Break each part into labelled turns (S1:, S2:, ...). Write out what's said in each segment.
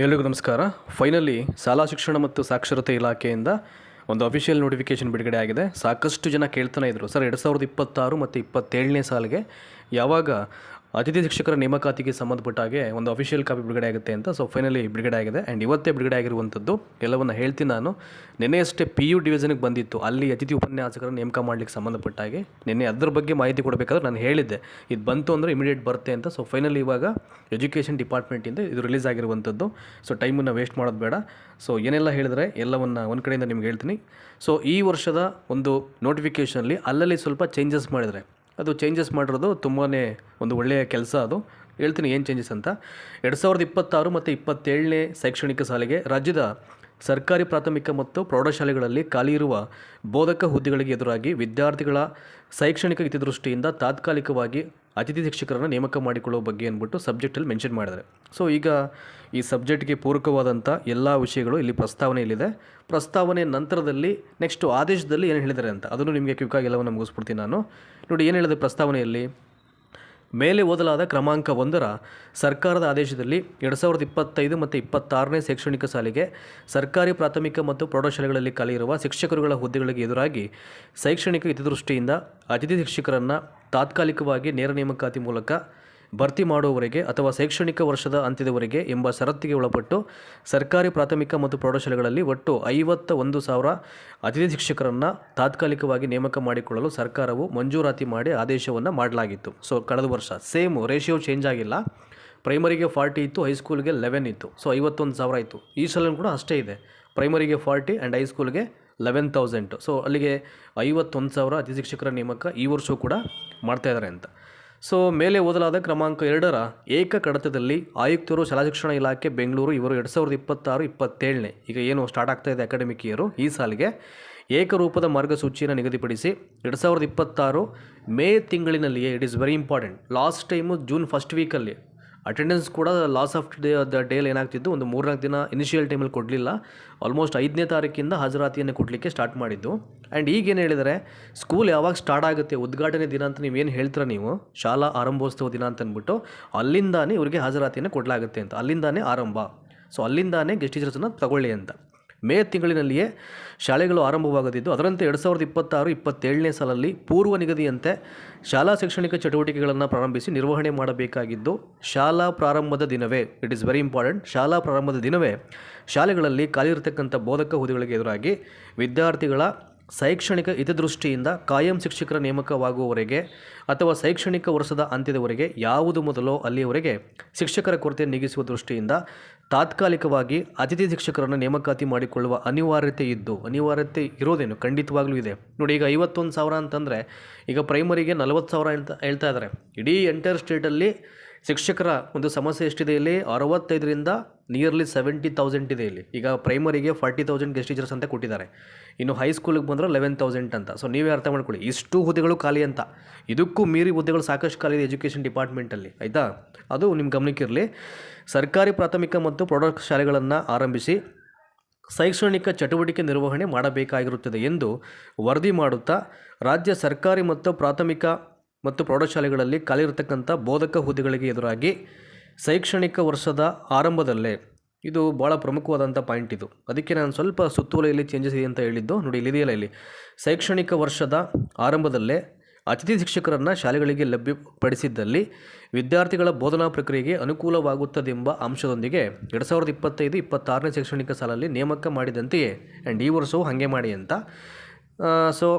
S1: ಎಲ್ಲರಿಗೂ ನಮಸ್ಕಾರ. ಫೈನಲಿ ಶಾಲಾ ಶಿಕ್ಷಣ ಮತ್ತು ಸಾಕ್ಷರತೆ ಇಲಾಖೆಯಿಂದ ಒಂದು ಅಫಿಷಿಯಲ್ ನೋಟಿಫಿಕೇಷನ್ ಬಿಡುಗಡೆ ಆಗಿದೆ. ಸಾಕಷ್ಟು ಜನ ಕೇಳ್ತಾನೆ ಇದ್ದರು, ಸರ್ 2026 ಮತ್ತು 27ನೇ ಸಾಲಿಗೆ ಯಾವಾಗ ಅತಿಥಿ ಶಿಕ್ಷಕರ ನೇಮಕಾತಿಗೆ ಸಂಬಂಧಪಟ್ಟ ಹಾಗೆ ಒಂದು ಅಫಿಷಿಯಲ್ ಕಾಪಿ ಬಿಡುಗಡೆ ಆಗುತ್ತೆ ಅಂತ. ಸೊ ಫೈನಲಿ ಬಿಡುಗಡೆ ಆಗಿದೆ ಆ್ಯಂಡ್ ಇವತ್ತೇ ಬಿಡುಗಡೆ ಆಗಿರುವಂಥದ್ದು. ಎಲ್ಲವನ್ನು ಹೇಳ್ತೀನಿ ನಾನು. ನಿನ್ನೆಯಷ್ಟೇ PU ಡಿವಿಷನ್ಗೆ ಬಂದಿತ್ತು, ಅಲ್ಲಿ ಅತಿಥಿ ಉಪನ್ಯಾಸಕರ ನೇಮಕ ಮಾಡಲಿಕ್ಕೆ ಸಂಬಂಧಪಟ್ಟ ಹಾಗೆ ನಿನ್ನೆ ಅದ್ರ ಬಗ್ಗೆ ಮಾಹಿತಿ ಕೊಡಬೇಕಾದ್ರೆ ನಾನು ಹೇಳಿದ್ದೆ ಇದು ಬಂತು ಅಂದರೆ ಇಮಿಡಿಯೇಟ್ ಬರುತ್ತೆ ಅಂತ. ಸೊ ಫೈನಲಿ ಇವಾಗ ಎಜುಕೇಷನ್ ಡಿಪಾರ್ಟ್ಮೆಂಟಿಂದ ಇದು ರಿಲೀಸ್ ಆಗಿರುವಂಥದ್ದು. ಸೊ ಟೈಮನ್ನು ವೇಸ್ಟ್ ಮಾಡೋದು ಬೇಡ. ಸೊ ಏನೆಲ್ಲ ಹೇಳಿದ್ರೆ ಎಲ್ಲವನ್ನು ಒಂದು ಕಡೆಯಿಂದ ನಿಮ್ಗೆ ಹೇಳ್ತೀನಿ. ಸೊ ಈ ವರ್ಷದ ಒಂದು ನೋಟಿಫಿಕೇಷನಲ್ಲಿ ಅಲ್ಲಲ್ಲಿ ಸ್ವಲ್ಪ ಚೇಂಜಸ್ ಮಾಡಿದರೆ, ಅದು ಚೇಂಜಸ್ ಮಾಡಿರೋದು ತುಂಬಾ ಒಂದು ಒಳ್ಳೆಯ ಕೆಲಸ. ಅದು ಹೇಳ್ತೀನಿ ಏನು ಚೇಂಜಸ್ ಅಂತ. 2026 ಮತ್ತು 27ನೇ ಶೈಕ್ಷಣಿಕ ಸಾಲಿಗೆ ರಾಜ್ಯದ ಸರ್ಕಾರಿ ಪ್ರಾಥಮಿಕ ಮತ್ತು ಪ್ರೌಢಶಾಲೆಗಳಲ್ಲಿ ಖಾಲಿ ಇರುವ ಬೋಧಕ ಹುದ್ದೆಗಳಿಗೆ ಎದುರಾಗಿ ವಿದ್ಯಾರ್ಥಿಗಳ ಶೈಕ್ಷಣಿಕ ಹಿತದೃಷ್ಟಿಯಿಂದ ತಾತ್ಕಾಲಿಕವಾಗಿ ಅತಿಥಿ ಶಿಕ್ಷಕರನ್ನು ನೇಮಕ ಮಾಡಿಕೊಳ್ಳುವ ಬಗ್ಗೆ ಅಂದ್ಬಿಟ್ಟು ಸಬ್ಜೆಕ್ಟಲ್ಲಿ ಮೆನ್ಷನ್ ಮಾಡಿದ್ದಾರೆ. ಸೊ ಈಗ ಈ ಸಬ್ಜೆಕ್ಟ್ಗೆ ಪೂರಕವಾದಂಥ ಎಲ್ಲ ವಿಷಯಗಳು ಇಲ್ಲಿ ಪ್ರಸ್ತಾವನೆಯಲ್ಲಿದೆ. ಪ್ರಸ್ತಾವನೆ ನಂತರದಲ್ಲಿ ನೆಕ್ಸ್ಟ್ ಆದೇಶದಲ್ಲಿ ಏನು ಹೇಳಿದ್ದಾರೆ ಅಂತ ಅದನ್ನು ನಿಮಗೆ ಕ್ವಿಕ್ಕಾಗಿ ಎಲ್ಲವನ್ನು ಮುಗಿಸ್ಬಿಡ್ತೀನಿ ನಾನು. ನೋಡಿ ಏನು ಹೇಳಿದೆ ಪ್ರಸ್ತಾವನೆಯಲ್ಲಿ. ಮೇಲೆ ಓದಲಾದ ಕ್ರಮಾಂಕ 1ರ ಸರ್ಕಾರದ ಆದೇಶದಲ್ಲಿ 2025 ಮತ್ತು 26ನೇ ಶೈಕ್ಷಣಿಕ ಸಾಲಿಗೆ ಸರ್ಕಾರಿ ಪ್ರಾಥಮಿಕ ಮತ್ತು ಪ್ರೌಢಶಾಲೆಗಳಲ್ಲಿ ಖಾಲಿ ಇರುವ ಶಿಕ್ಷಕರುಗಳ ಹುದ್ದೆಗಳಿಗೆ ಎದುರಾಗಿ ಶೈಕ್ಷಣಿಕ ಹಿತದೃಷ್ಟಿಯಿಂದ ಅತಿಥಿ ಶಿಕ್ಷಕರನ್ನು ತಾತ್ಕಾಲಿಕವಾಗಿ ನೇರ ನೇಮಕಾತಿ ಮೂಲಕ ಭರ್ತಿ ಮಾಡುವವರೆಗೆ ಅಥವಾ ಶೈಕ್ಷಣಿಕ ವರ್ಷದ ಅಂತ್ಯದವರೆಗೆ ಎಂಬ ಷರತ್ತಿಗೆ ಒಳಪಟ್ಟು ಸರ್ಕಾರಿ ಪ್ರಾಥಮಿಕ ಮತ್ತು ಪ್ರೌಢಶಾಲೆಗಳಲ್ಲಿ ಒಟ್ಟು 51,000 ಅತಿಥಿ ಶಿಕ್ಷಕರನ್ನು ತಾತ್ಕಾಲಿಕವಾಗಿ ನೇಮಕ ಮಾಡಿಕೊಳ್ಳಲು ಸರ್ಕಾರವು ಮಂಜೂರಾತಿ ಮಾಡಿ ಆದೇಶವನ್ನು ಮಾಡಲಾಗಿತ್ತು. ಸೊ ಕಳೆದ ವರ್ಷ ಸೇಮ್ ರೇಷಿಯೋ ಚೇಂಜ್ ಆಗಿಲ್ಲ. ಪ್ರೈಮರಿಗೆ 40 ಇತ್ತು, ಹೈಸ್ಕೂಲ್ಗೆ 11 ಇತ್ತು. ಸೊ 51,000 ಇತ್ತು. ಈ ಸಲ ಕೂಡ ಅಷ್ಟೇ ಇದೆ. ಪ್ರೈಮರಿಗೆ 40 ಆ್ಯಂಡ್ ಹೈಸ್ಕೂಲ್ಗೆ 11,000. ಸೊ ಅಲ್ಲಿಗೆ 51,000 ಅತಿಥಿ ಶಿಕ್ಷಕರ ನೇಮಕ ಈ ವರ್ಷವೂ ಕೂಡ ಮಾಡ್ತಾಯಿದ್ದಾರೆ ಅಂತ. ಸೊ ಮೇಲೆ ಓದಲಾದ ಕ್ರಮಾಂಕ 2ರ ಏಕ ಕಡತದಲ್ಲಿ ಆಯುಕ್ತರು ಶಾಲಾ ಶಿಕ್ಷಣ ಇಲಾಖೆ ಬೆಂಗಳೂರು ಇವರು 2026-27ನೇ ಈಗ ಏನು ಸ್ಟಾರ್ಟ್ ಆಗ್ತಾ ಇದೆ ಅಕಾಡೆಮಿಕ್ ಇಯರು ಈ ಸಾಲಿಗೆ ಏಕರೂಪದ ಮಾರ್ಗಸೂಚಿಯನ್ನು ನಿಗದಿಪಡಿಸಿ 2026 ಮೇ ತಿಂಗಳಿನಲ್ಲಿಯೇ, it is very important. Last time June first ವೀಕಲ್ಲಿ ಅಟೆಂಡೆನ್ಸ್ ಕೂಡ ಲಾಸ್ ಆಫ್ ದ ಡೇಲಿ ಏನಾಗ್ತಿದ್ದು, ಒಂದು 3-4 ದಿನ ಇನಿಷಿಯಲ್ ಟೈಮಲ್ಲಿ ಕೊಡಲಿಲ್ಲ. ಆಲ್ಮೋಸ್ಟ್ 5ನೇ ತಾರೀಕಿಂದ ಹಾಜರಾತಿಯನ್ನು ಕೊಡಲಿಕ್ಕೆ ಸ್ಟಾರ್ಟ್ ಮಾಡಿದ್ದು. ಆ್ಯಂಡ್ ಈಗೇನು ಹೇಳಿದರೆ, ಸ್ಕೂಲ್ ಯಾವಾಗ ಸ್ಟಾರ್ಟ್ ಆಗುತ್ತೆ ಉದ್ಘಾಟನೆ ದಿನ ಅಂತ ನೀವೇನು ಹೇಳ್ತೀರ ನೀವು, ಶಾಲಾ ಆರಂಭೋತ್ಸವ ದಿನ ಅಂತ ಅಂದ್ಬಿಟ್ಟು ಅಲ್ಲಿಂದಾನೇ ಇವರಿಗೆ ಹಾಜರಾತಿಯನ್ನು ಕೊಡಲಾಗುತ್ತೆ ಅಂತ. ಅಲ್ಲಿಂದಾನೇ ಆರಂಭ. ಸೊ ಅಲ್ಲಿಂದಾನೇ ಗೆಸ್ಟ್ ಟೀಚರ್ಸನ್ನು ತಗೊಳ್ಳಿ ಅಂತ. ಮೇ ತಿಂಗಳಿನಲ್ಲಿಯೇ ಶಾಲೆಗಳು ಆರಂಭವಾಗದಿದ್ದು, ಅದರಂತೆ 2026-27ನೇ ಸಾಲಲ್ಲಿ ಪೂರ್ವ ನಿಗದಿಯಂತೆ ಶಾಲಾ ಶೈಕ್ಷಣಿಕ ಚಟುವಟಿಕೆಗಳನ್ನು ಪ್ರಾರಂಭಿಸಿ ನಿರ್ವಹಣೆ ಮಾಡಬೇಕಾಗಿದ್ದು ಶಾಲಾ ಪ್ರಾರಂಭದ ದಿನವೇ, ಇಟ್ ಈಸ್ ವೆರಿ ಇಂಪಾರ್ಟೆಂಟ್, ಶಾಲಾ ಪ್ರಾರಂಭದ ದಿನವೇ ಶಾಲೆಗಳಲ್ಲಿ ಖಾಲಿ ಇರತಕ್ಕಂಥ ಬೋಧಕ ಹುದ್ದೆಗಳಿಗೆ ಎದುರಾಗಿ ವಿದ್ಯಾರ್ಥಿಗಳ ಶೈಕ್ಷಣಿಕ ಹಿತದೃಷ್ಟಿಯಿಂದ ಕಾಯಂ ಶಿಕ್ಷಕರ ನೇಮಕವಾಗುವವರೆಗೆ ಅಥವಾ ಶೈಕ್ಷಣಿಕ ವರ್ಷದ ಅಂತ್ಯದವರೆಗೆ ಯಾವುದು ಮೊದಲೋ ಅಲ್ಲಿಯವರೆಗೆ ಶಿಕ್ಷಕರ ಕೊರತೆ ನೀಗಿಸುವ ದೃಷ್ಟಿಯಿಂದ ತಾತ್ಕಾಲಿಕವಾಗಿ ಅತಿಥಿ ಶಿಕ್ಷಕರನ್ನು ನೇಮಕಾತಿ ಮಾಡಿಕೊಳ್ಳುವ ಅನಿವಾರ್ಯತೆ ಇರೋದೇನು ಖಂಡಿತವಾಗ್ಲೂ ಇದೆ. ನೋಡಿ, ಈಗ 51,000 ಅಂತಂದರೆ ಈಗ ಪ್ರೈಮರಿಗೆ 40,000 ಅಂತ ಹೇಳ್ತಾ ಇದ್ದಾರೆ. ಇಡೀ ಎಂಟೈರ್ ಸ್ಟೇಟಲ್ಲಿ ಶಿಕ್ಷಕರ ಒಂದು ಸಮಸ್ಯೆ ಎಷ್ಟಿದೆ ಇಲ್ಲಿ, 65ರಿಂದ ನಿಯರ್ಲಿ 70,000 ಇದೆ ಇಲ್ಲಿ. ಈಗ ಪ್ರೈಮರಿಗೆ 40,000 ಗೆಸ್ಟ್ ಟೀಚರ್ಸ್ ಅಂತ ಕೊಟ್ಟಿದ್ದಾರೆ. ಇನ್ನು ಹೈಸ್ಕೂಲಿಗೆ ಬಂದರೆ 11,000 ಅಂತ. ಸೊ ನೀವೇ ಅರ್ಥ ಮಾಡ್ಕೊಳ್ಳಿ, ಇಷ್ಟು ಹುದ್ದೆಗಳು ಖಾಲಿ ಅಂತ. ಇದಕ್ಕೂ ಮೀರಿ ಹುದ್ದೆಗಳು ಸಾಕಷ್ಟು ಖಾಲಿ ಇದೆ ಎಜುಕೇಷನ್ ಡಿಪಾರ್ಟ್ಮೆಂಟಲ್ಲಿ, ಆಯಿತಾ? ಅದು ನಿಮ್ಮ ಗಮನಕ್ಕಿರಲಿ. ಸರ್ಕಾರಿ ಪ್ರಾಥಮಿಕ ಮತ್ತು ಪ್ರೌಢಶಾಲೆಗಳನ್ನು ಆರಂಭಿಸಿ ಶೈಕ್ಷಣಿಕ ಚಟುವಟಿಕೆ ನಿರ್ವಹಣೆ ಮಾಡಬೇಕಾಗಿರುತ್ತದೆ ಎಂದು ವರದಿ ಮಾಡುತ್ತಾ ರಾಜ್ಯ ಸರ್ಕಾರಿ ಮತ್ತು ಪ್ರಾಥಮಿಕ ಮತ್ತು ಪ್ರೌಢಶಾಲೆಗಳಲ್ಲಿ ಖಾಲಿ ಇರತಕ್ಕಂಥ ಬೋಧಕ ಹುದ್ದೆಗಳಿಗೆ ಎದುರಾಗಿ ಶೈಕ್ಷಣಿಕ ವರ್ಷದ ಆರಂಭದಲ್ಲೇ, ಇದು ಭಾಳ ಪ್ರಮುಖವಾದಂಥ ಪಾಯಿಂಟ್ ಇದು, ಅದಕ್ಕೆ ನಾನು ಸ್ವಲ್ಪ ಸುತ್ತೋಲೆಯಲ್ಲಿ ಚೇಂಜಸ್ ಇದೆ ಅಂತ ಹೇಳಿದ್ದು. ನೋಡಿ, ಇಲ್ಲಿದೆಯಲ್ಲ, ಇಲ್ಲಿ ಶೈಕ್ಷಣಿಕ ವರ್ಷದ ಆರಂಭದಲ್ಲೇ ಅತಿಥಿ ಶಿಕ್ಷಕರನ್ನು ಶಾಲೆಗಳಿಗೆ ಲಭ್ಯಪಡಿಸಿದ್ದಲ್ಲಿ ವಿದ್ಯಾರ್ಥಿಗಳ ಬೋಧನಾ ಪ್ರಕ್ರಿಯೆಗೆ ಅನುಕೂಲವಾಗುತ್ತದೆಂಬ ಅಂಶದೊಂದಿಗೆ 2025-26ನೇ ಶೈಕ್ಷಣಿಕ ಸಾಲಲ್ಲಿ ನೇಮಕ ಮಾಡಿದಂತೆಯೇ ಆ್ಯಂಡ್ ಈ ವರ್ಷವೂ ಹಾಗೆ ಮಾಡಿ ಅಂತ. ಸೊ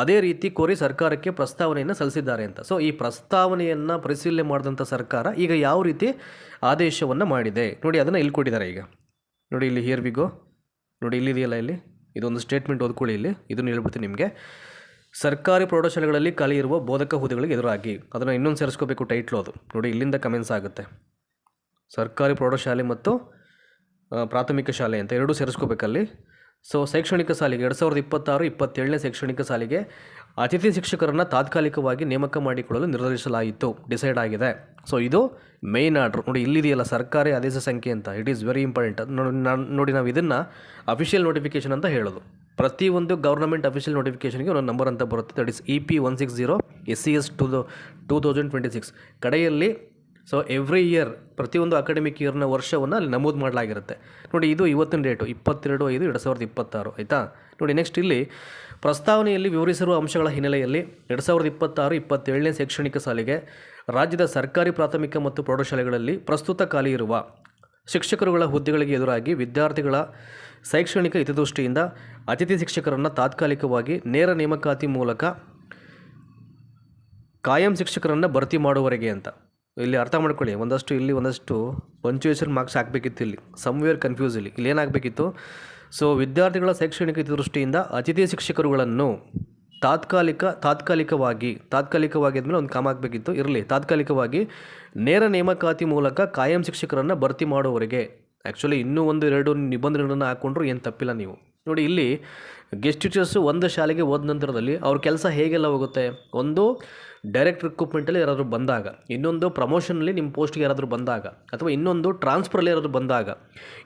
S1: ಅದೇ ರೀತಿ ಕೋರಿ ಸರ್ಕಾರಕ್ಕೆ ಪ್ರಸ್ತಾವನೆಯನ್ನು ಸಲ್ಲಿಸಿದ್ದಾರೆ ಅಂತ. ಸೊ ಈ ಪ್ರಸ್ತಾವನೆಯನ್ನು ಪರಿಶೀಲನೆ ಮಾಡಿದಂಥ ಸರ್ಕಾರ ಈಗ ಯಾವ ರೀತಿ ಆದೇಶವನ್ನು ಮಾಡಿದೆ ನೋಡಿ, ಅದನ್ನು ಇಲ್ಲಿ ಕೊಟ್ಟಿದ್ದಾರೆ. ಈಗ ನೋಡಿ, ಇಲ್ಲಿ ಹಿಯರ್ ವಿ ಗೋ. ನೋಡಿ, ಇಲ್ಲಿದೆಯಲ್ಲ, ಇಲ್ಲಿ ಇದೊಂದು ಸ್ಟೇಟ್ಮೆಂಟ್ ಓದ್ಕೊಳ್ಳಿ. ಇಲ್ಲಿ ಇದನ್ನು ಹೇಳ್ಬಿಡ್ತೀನಿ ನಿಮಗೆ. ಸರ್ಕಾರಿ ಪ್ರೌಢಶಾಲೆಗಳಲ್ಲಿ ಖಾಲಿ ಇರುವ ಬೋಧಕ ಹುದ್ದೆಗಳಿಗೆ ಎದುರಾಗಿ, ಅದನ್ನು ಇನ್ನೊಂದು ಸೇರಿಸ್ಕೋಬೇಕು ಟೈಟ್ಲು. ಅದು ನೋಡಿ, ಇಲ್ಲಿಂದ ಕಮೆಂಟ್ಸ್ ಆಗುತ್ತೆ. ಸರ್ಕಾರಿ ಪ್ರೌಢಶಾಲೆ ಮತ್ತು ಪ್ರಾಥಮಿಕ ಶಾಲೆ ಅಂತ ಎರಡೂ ಸೇರಿಸ್ಕೋಬೇಕಲ್ಲಿ. ಸೊ ಶೈಕ್ಷಣಿಕ ಸಾಲಿಗೆ 2026-27ನೇ ಶೈಕ್ಷಣಿಕ ಸಾಲಿಗೆ ಅತಿಥಿ ಶಿಕ್ಷಕರನ್ನು ತಾತ್ಕಾಲಿಕವಾಗಿ ನೇಮಕ ಮಾಡಿಕೊಳ್ಳಲು ನಿರ್ಧರಿಸಲಾಯಿತು, ಡಿಸೈಡ್ ಆಗಿದೆ. ಸೊ ಇದು ಮೇನ್ ಆರ್ಡ್ರ್. ನೋಡಿ, ಇಲ್ಲಿದೆಯಲ್ಲ ಸರ್ಕಾರಿ ಆದೇಶ ಸಂಖ್ಯೆ ಅಂತ, ಇಟ್ ಈಸ್ ವೆರಿ ಇಂಪಾರ್ಟೆಂಟ್. ನೋಡಿ, ನಾವು ಇದನ್ನು ಅಫಿಷಿಯಲ್ ನೋಟಿಫಿಕೇಷನ್ ಅಂತ ಹೇಳೋದು. ಪ್ರತಿಯೊಂದು ಗೌರ್ನಮೆಂಟ್ ಅಫಿಷಿಯಲ್ ನೋಟಿಫಿಕೇಷನ್ಗೆ ಒಂದು ನಂಬರ್ ಅಂತ ಬರುತ್ತೆ, ದಟ್ ಇಸ್ EP 160 SCS 2026. ಕಡೆಯಲ್ಲಿ ಸೊ ಎವ್ರಿ ಇಯರ್ ಪ್ರತಿಯೊಂದು ಅಕಾಡೆಮಿಕ್ ಇಯರ್ನ ವರ್ಷವನ್ನು ಅಲ್ಲಿ ನಮೂದು ಮಾಡಲಾಗಿರುತ್ತೆ. ನೋಡಿ, ಇದು ಇವತ್ತಿನ ಡೇಟು 22/5/2026 ಆಯಿತಾ. ನೋಡಿ, ನೆಕ್ಸ್ಟ್ ಇಲ್ಲಿ ಪ್ರಸ್ತಾವನೆಯಲ್ಲಿ ವಿವರಿಸಿರುವ ಅಂಶಗಳ ಹಿನ್ನೆಲೆಯಲ್ಲಿ 2026-27ನೇ ಶೈಕ್ಷಣಿಕ ಸಾಲಿಗೆ ರಾಜ್ಯದ ಸರ್ಕಾರಿ ಪ್ರಾಥಮಿಕ ಮತ್ತು ಪ್ರೌಢಶಾಲೆಗಳಲ್ಲಿ ಪ್ರಸ್ತುತ ಖಾಲಿ ಇರುವ ಶಿಕ್ಷಕರುಗಳ ಹುದ್ದೆಗಳಿಗೆ ಎದುರಾಗಿ ವಿದ್ಯಾರ್ಥಿಗಳ ಶೈಕ್ಷಣಿಕ ಹಿತದೃಷ್ಟಿಯಿಂದ ಅತಿಥಿ ಶಿಕ್ಷಕರನ್ನು ತಾತ್ಕಾಲಿಕವಾಗಿ ನೇರ ನೇಮಕಾತಿ ಮೂಲಕ ಕಾಯಂ ಶಿಕ್ಷಕರನ್ನು ಭರ್ತಿ ಮಾಡುವವರೆಗೆ ಅಂತ. ಇಲ್ಲಿ ಅರ್ಥ ಮಾಡ್ಕೊಳ್ಳಿ, ಒಂದಷ್ಟು ಪಂಚುಯೇಷನ್ ಮಾರ್ಕ್ಸ್ ಹಾಕಬೇಕಿತ್ತು. ಇಲ್ಲಿ ಸಮ್ವೇರ್ ಕನ್ಫ್ಯೂಸ್. ಇಲ್ಲಿ ಏನಾಗಬೇಕಿತ್ತು, ಸೊ ವಿದ್ಯಾರ್ಥಿಗಳ ಶೈಕ್ಷಣಿಕ ಹಿತದೃಷ್ಟಿಯಿಂದ ಅತಿಥಿ ಶಿಕ್ಷಕರುಗಳನ್ನು ತಾತ್ಕಾಲಿಕವಾಗಿ ಆದಮೇಲೆ ಒಂದು ಕಾಮ ಹಾಕಬೇಕಿತ್ತು. ಇರಲಿ, ತಾತ್ಕಾಲಿಕವಾಗಿ ನೇರ ನೇಮಕಾತಿ ಮೂಲಕ ಕಾಯಂ ಶಿಕ್ಷಕರನ್ನು ಭರ್ತಿ ಮಾಡುವವರೆಗೆ. ಆ್ಯಕ್ಚುಲಿ ಇನ್ನೂ 1-2 ನಿಬಂಧನೆಗಳನ್ನು ಹಾಕ್ಕೊಂಡ್ರು ಏನು ತಪ್ಪಿಲ್ಲ ನೀವು. ನೋಡಿ, ಇಲ್ಲಿ ಗೆಸ್ಟ್ ಟೀಚರ್ಸು ಒಂದು ಶಾಲೆಗೆ ಹೋದ ನಂತರದಲ್ಲಿ ಅವ್ರ ಕೆಲಸ ಹೇಗೆಲ್ಲ ಹೋಗುತ್ತೆ, ಒಂದು ಡೈರೆಕ್ಟ್ ರಿಕ್ರೂಟ್ಮೆಂಟಲ್ಲಿ ಯಾರಾದರೂ ಬಂದಾಗ, ಇನ್ನೊಂದು ಪ್ರಮೋಷನಲ್ಲಿ ನಿಮ್ಮ ಪೋಸ್ಟ್ಗೆ ಯಾರಾದರೂ ಬಂದಾಗ, ಅಥವಾ ಇನ್ನೊಂದು ಟ್ರಾನ್ಸ್ಫರಲ್ಲಿ ಯಾರಾದರೂ ಬಂದಾಗ,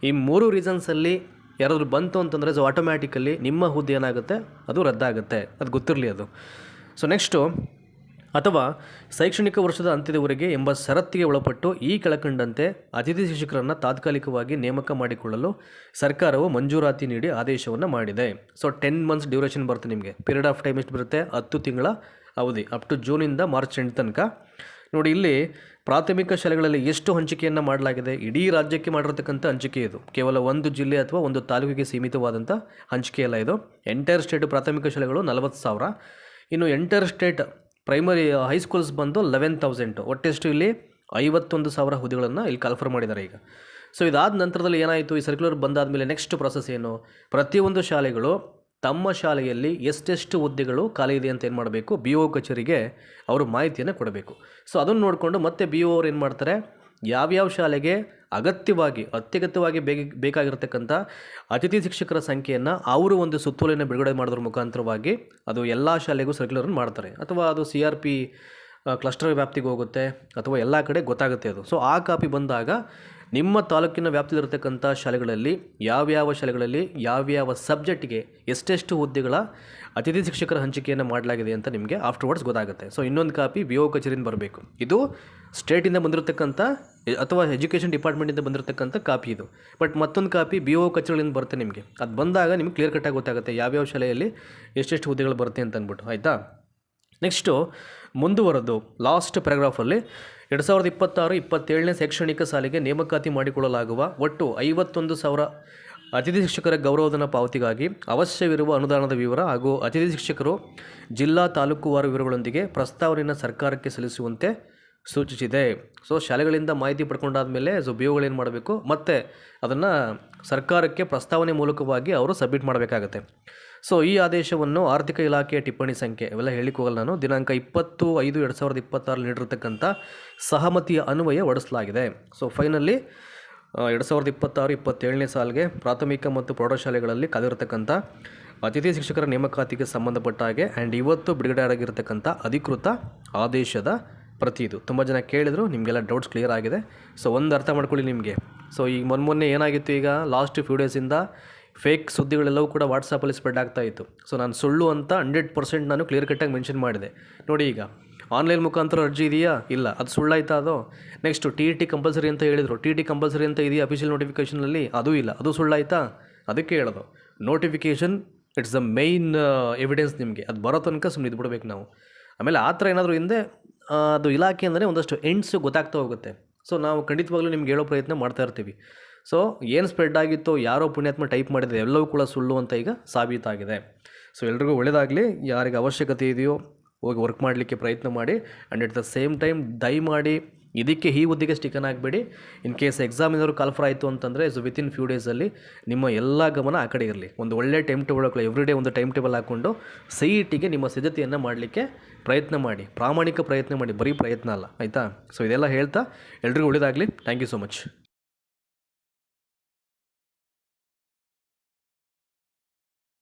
S1: ಈ 3 ರೀಸನ್ಸಲ್ಲಿ ಯಾರಾದರೂ ಬಂತು ಅಂತಂದರೆ ಸೊ ಆಟೋಮ್ಯಾಟಿಕಲಿ ನಿಮ್ಮ ಹುದ್ದೆ ಏನಾಗುತ್ತೆ, ಅದು ರದ್ದಾಗುತ್ತೆ. ಅದು ಗೊತ್ತಿರಲಿ ಅದು. ಸೊ ನೆಕ್ಸ್ಟು, ಅಥವಾ ಶೈಕ್ಷಣಿಕ ವರ್ಷದ ಅಂತ್ಯದವರೆಗೆ ಎಂಬ ಷರತ್ತಿಗೆ ಒಳಪಟ್ಟು ಈ ಕೆಳಕಂಡಂತೆ ಅತಿಥಿ ಶಿಕ್ಷಕರನ್ನು ತಾತ್ಕಾಲಿಕವಾಗಿ ನೇಮಕ ಮಾಡಿಕೊಳ್ಳಲು ಸರ್ಕಾರವು ಮಂಜೂರಾತಿ ನೀಡಿ ಆದೇಶವನ್ನು ಮಾಡಿದೆ. ಸೊ 10 months ಡ್ಯೂರೇಷನ್ ಬರುತ್ತೆ ನಿಮಗೆ. ಪೀರಿಯಡ್ ಆಫ್ ಟೈಮ್ ಎಷ್ಟು ಬರುತ್ತೆ, 10 ತಿಂಗಳ ಅವಧಿ, ಅಪ್ ಟು ಜೂನಿಂದ ಮಾರ್ಚ್ ಎಂಡ್ ತನಕ. ನೋಡಿ, ಇಲ್ಲಿ ಪ್ರಾಥಮಿಕ ಶಾಲೆಗಳಲ್ಲಿ ಎಷ್ಟು ಹಂಚಿಕೆಯನ್ನು ಮಾಡಲಾಗಿದೆ, ಇಡೀ ರಾಜ್ಯಕ್ಕೆ ಮಾಡಿರ್ತಕ್ಕಂಥ ಹಂಚಿಕೆ ಇದು. ಕೇವಲ ಒಂದು ಜಿಲ್ಲೆ ಅಥವಾ ಒಂದು ತಾಲೂಕಿಗೆ ಸೀಮಿತವಾದಂಥ ಹಂಚಿಕೆ ಅಲ್ಲ ಇದು. ಎಂಟೈರ್ ಸ್ಟೇಟ್ ಪ್ರಾಥಮಿಕ ಶಾಲೆಗಳು 40,000. ಇನ್ನು ಎಂಟೈರ್ ಸ್ಟೇಟ್ ಪ್ರೈಮರಿ ಹೈಸ್ಕೂಲ್ಸ್ ಬಂದು 11,000. ಒಟ್ಟೆಷ್ಟು ಇಲ್ಲಿ 51,000 ಹುದ್ದೆಗಳನ್ನು ಇಲ್ಲಿ ಕಾಲ್ಫರ್ ಮಾಡಿದ್ದಾರೆ ಈಗ. ಸೊ ಇದಾದ ನಂತರದಲ್ಲಿ ಏನಾಯಿತು, ಈ ಸರ್ಕ್ಯುಲರ್ ಬಂದಾದ ಮೇಲೆ ನೆಕ್ಸ್ಟ್ ಪ್ರೊಸೆಸ್ ಏನು, ಪ್ರತಿಯೊಂದು ಶಾಲೆಗಳು ತಮ್ಮ ಶಾಲೆಯಲ್ಲಿ ಎಷ್ಟೆಷ್ಟು ಹುದ್ದೆಗಳು ಖಾಲಿ ಇದೆ ಅಂತ ಏನು ಮಾಡಬೇಕು, ಬಿ ಒ ಕಚೇರಿಗೆ ಅವರು ಮಾಹಿತಿಯನ್ನು ಕೊಡಬೇಕು. ಸೊ ಅದನ್ನು ನೋಡಿಕೊಂಡು ಮತ್ತೆ ಬಿ ಒ ಅವ್ರು ಏನು ಮಾಡ್ತಾರೆ, ಯಾವ್ಯಾವ ಶಾಲೆಗೆ ಅತ್ಯಗತ್ಯವಾಗಿ ಬೇಕಾಗಿರ್ತಕ್ಕಂಥ ಅತಿಥಿ ಶಿಕ್ಷಕರ ಸಂಖ್ಯೆಯನ್ನು ಅವರು ಒಂದು ಸುತ್ತೋಲೆಯನ್ನು ಬಿಡುಗಡೆ ಮಾಡೋದ್ರ ಮುಖಾಂತರವಾಗಿ ಅದು ಎಲ್ಲ ಶಾಲೆಗೂ ಸರ್ಕ್ಯುಲರನ್ನು ಮಾಡ್ತಾರೆ. ಅಥವಾ ಅದು CRP ಕ್ಲಸ್ಟರ್ ವ್ಯಾಪ್ತಿಗೆ ಹೋಗುತ್ತೆ, ಅಥವಾ ಎಲ್ಲ ಕಡೆ ಗೊತ್ತಾಗುತ್ತೆ ಅದು. ಸೊ ಆ ಕಾಪಿ ಬಂದಾಗ ನಿಮ್ಮ ತಾಲೂಕಿನ ವ್ಯಾಪ್ತಿಯಲ್ಲಿರ್ತಕ್ಕಂಥ ಶಾಲೆಗಳಲ್ಲಿ ಯಾವ್ಯಾವ ಸಬ್ಜೆಕ್ಟ್ಗೆ ಎಷ್ಟೆಷ್ಟು ಹುದ್ದೆಗಳ ಅತಿಥಿ ಶಿಕ್ಷಕರ ಹಂಚಿಕೆಯನ್ನು ಮಾಡಲಾಗಿದೆ ಅಂತ ನಿಮಗೆ ಆಫ್ಟರ್ವರ್ಡ್ಸ್ ಗೊತ್ತಾಗುತ್ತೆ. ಸೊ ಇನ್ನೊಂದು ಕಾಪಿ ಬಿ ಒ ಕಚೇರಿಯಿಂದ ಬರಬೇಕು. ಇದು ಸ್ಟೇಟಿಂದ ಬಂದಿರತಕ್ಕಂಥ ಅಥವಾ ಎಜುಕೇಷನ್ ಡಿಪಾರ್ಟ್ಮೆಂಟಿಂದ ಬಂದಿರತಕ್ಕಂಥ ಕಾಪಿ ಇದು. ಬಟ್ ಮತ್ತೊಂದು ಕಾಪಿ ಬಿ ಒ ಕಚೇರಿಯಿಂದ ಬರುತ್ತೆ ನಿಮಗೆ. ಅದು ಬಂದಾಗ ನಿಮಗೆ ಕ್ಲಿಯರ್ ಕಟ್ಟಾಗಿ ಗೊತ್ತಾಗುತ್ತೆ ಯಾವ್ಯಾವ ಶಾಲೆಯಲ್ಲಿ ಎಷ್ಟೆಷ್ಟು ಹುದ್ದೆಗಳು ಬರುತ್ತೆ ಅಂತ ಅಂದ್ಬಿಟ್ಟು, ಆಯಿತಾ. ನೆಕ್ಸ್ಟು ಮುಂದುವರೆದು ಲಾಸ್ಟ್ ಪ್ಯಾರಾಗ್ರಾಫಲ್ಲಿ 2026-27ನೇ ಶೈಕ್ಷಣಿಕ ಸಾಲಿಗೆ ನೇಮಕಾತಿ ಮಾಡಿಕೊಳ್ಳಲಾಗುವ ಒಟ್ಟು 51,000 ಅತಿಥಿ ಶಿಕ್ಷಕರ ಗೌರವಧನ ಪಾವತಿಗಾಗಿ ಅವಶ್ಯವಿರುವ ಅನುದಾನದ ವಿವರ ಹಾಗೂ ಅತಿಥಿ ಶಿಕ್ಷಕರು ಜಿಲ್ಲಾ ತಾಲೂಕುವಾರು ವಿವರಗಳೊಂದಿಗೆ ಪ್ರಸ್ತಾವನೆಯನ್ನು ಸರ್ಕಾರಕ್ಕೆ ಸಲ್ಲಿಸುವಂತೆ ಸೂಚಿಸಿದೆ. ಸೊ ಶಾಲೆಗಳಿಂದ ಮಾಹಿತಿ ಪಡ್ಕೊಂಡಾದ ಮೇಲೆ ಬಿ ಒಗಳು ಏನು ಮಾಡಬೇಕು, ಮತ್ತು ಅದನ್ನು ಸರ್ಕಾರಕ್ಕೆ ಪ್ರಸ್ತಾವನೆ ಮೂಲಕವಾಗಿ ಅವರು ಸಬ್ಮಿಟ್ ಮಾಡಬೇಕಾಗತ್ತೆ. ಸೊ ಈ ಆದೇಶವನ್ನು ಆರ್ಥಿಕ ಇಲಾಖೆಯ ಟಿಪ್ಪಣಿ ಸಂಖ್ಯೆ ಇವೆಲ್ಲ ಹೇಳಿಕ್ಕೆ ಹೋಗಲ್ಲ ನಾನು, ದಿನಾಂಕ 20/5/2026 ನೀಡಿರತಕ್ಕಂಥ ಸಹಮತಿಯ ಅನ್ವಯ ಹೊರಡಿಸಲಾಗಿದೆ. ಸೊ ಫೈನಲಿ 2026-27ನೇ ಸಾಲಿಗೆ ಪ್ರಾಥಮಿಕ ಮತ್ತು ಪ್ರೌಢಶಾಲೆಗಳಲ್ಲಿ ಕಾದಿರತಕ್ಕಂಥ ಅತಿಥಿ ಶಿಕ್ಷಕರ ನೇಮಕಾತಿಗೆ ಸಂಬಂಧಪಟ್ಟ ಹಾಗೆ ಇವತ್ತು ಬಿಡುಗಡೆ ಆಗಿರತಕ್ಕಂಥ ಅಧಿಕೃತ ಆದೇಶದ ಪ್ರತಿ ಇದು. ತುಂಬ ಜನ ಕೇಳಿದ್ರು, ನಿಮಗೆಲ್ಲ ಡೌಟ್ಸ್ ಕ್ಲಿಯರ್ ಆಗಿದೆ. ಸೊ ಒಂದು ಅರ್ಥ ಮಾಡ್ಕೊಳ್ಳಿ ನಿಮಗೆ. ಸೊ ಈಗ ಮೊನ್ನೆ ಏನಾಗಿತ್ತು, ಈಗ ಲಾಸ್ಟ್ ಫ್ಯೂ ಡೇಸಿಂದ ಫೇಕ್ ಸುದ್ದಿಗಳೆಲ್ಲವೂ ಕೂಡ ವಾಟ್ಸಪ್ಪಲ್ಲಿ ಸ್ಪ್ರೆಡ್ ಆಗ್ತಾಯಿತ್ತು. ಸೊ ನಾನು ಸುಳ್ಳು ಅಂತ 100% ನಾನು ಕ್ಲಿಯರ್ ಕಟ್ಟಾಗಿ ಮೆನ್ಷನ್ ಮಾಡಿದೆ. ನೋಡಿ, ಈಗ ಆನ್ಲೈನ್ ಮುಖಾಂತರ ಅರ್ಜಿ ಇದೆಯಾ, ಇಲ್ಲ, ಅದು ಸುಳ್ಳಾಯ್ತಾ ಅದು. ನೆಕ್ಸ್ಟು TET ಕಂಪಲ್ಸರಿ ಅಂತ ಹೇಳಿದರು, TET ಕಂಪಲ್ಸರಿ ಅಂತ ಇದೆಯಾ ಅಫಿಷಿಯಲ್ ನೋಟಿಫಿಕೇಷನಲ್ಲಿ, ಅದೂ ಇಲ್ಲ, ಅದು ಸುಳ್ಳಾಯ್ತಾ. ಅದಕ್ಕೆ ಹೇಳೋದು, notification it's the main evidence. ನಿಮಗೆ ಅದು ಬರೋ ತನಕ ಸುಮ್ಮನೆ ಇದ್ಬಿಡ್ಬೇಕು ನಾವು. ಆಮೇಲೆ ಆ ಥರ ಏನಾದರೂ ಹಿಂದೆ ಅದು ಇಲಾಖೆ ಅಂದರೆ ಒಂದಷ್ಟು ಎಂಡ್ಸು ಗೊತ್ತಾಗ್ತಾ ಹೋಗುತ್ತೆ. ಸೊ ನಾವು ಖಂಡಿತವಾಗ್ಲೂ ನಿಮ್ಗೆ ಹೇಳೋ ಪ್ರಯತ್ನ ಮಾಡ್ತಾ ಇರ್ತೀವಿ. ಸೊ ಏನು ಸ್ಪ್ರೆಡ್ ಆಗಿತ್ತೋ, ಯಾರೋ ಪುಣ್ಯಾತ್ಮ ಟೈಪ್ ಮಾಡಿದರೆ ಎಲ್ಲವೂ ಕೂಡ ಸುಳ್ಳು ಅಂತ ಈಗ ಸಾಬೀತಾಗಿದೆ. ಸೊ ಎಲ್ರಿಗೂ ಒಳ್ಳೆಯದಾಗಲಿ. ಯಾರಿಗೆ ಅವಶ್ಯಕತೆ ಇದೆಯೋ ಹೋಗಿ ವರ್ಕ್ ಮಾಡಲಿಕ್ಕೆ ಪ್ರಯತ್ನ ಮಾಡಿ. And at the same time ದಯಮಾಡಿ ಇದಕ್ಕೆ ಈ ಹುದ್ದೆಗೆ ಸ್ಟಿಕನ್ ಆಗಬೇಡಿ. ಇನ್ ಕೇಸ್ ಎಕ್ಸಾಮ್ ಏನಾದ್ರು ಕಾಲ್ಫರ್ ಆಯಿತು ಅಂತಂದರೆ ಸೊ ವಿತಿನ್ ಫ್ಯೂ ಡೇಸಲ್ಲಿ ನಿಮ್ಮ ಎಲ್ಲ ಗಮನ ಆ ಕಡೆ ಇರಲಿ. ಒಂದು ಒಳ್ಳೆ ಟೈಮ್ ಟೇಬಲ್ ಹಾಕೊಳ್ಳಿ, ಎವ್ರಿ ಡೇ ಒಂದು ಟೈಮ್ ಟೇಬಲ್ ಹಾಕ್ಕೊಂಡು CETಗೆ ನಿಮ್ಮ ಸಿದ್ಧತೆಯನ್ನು ಮಾಡಲಿಕ್ಕೆ ಪ್ರಯತ್ನ ಮಾಡಿ. ಪ್ರಾಮಾಣಿಕ ಪ್ರಯತ್ನ ಮಾಡಿ, ಬರೀ ಪ್ರಯತ್ನ ಅಲ್ಲ, ಆಯಿತಾ. ಸೊ ಇದೆಲ್ಲ ಹೇಳ್ತಾ ಎಲ್ರಿಗೂ ಒಳ್ಳೆಯದಾಗಲಿ. Thank you so much.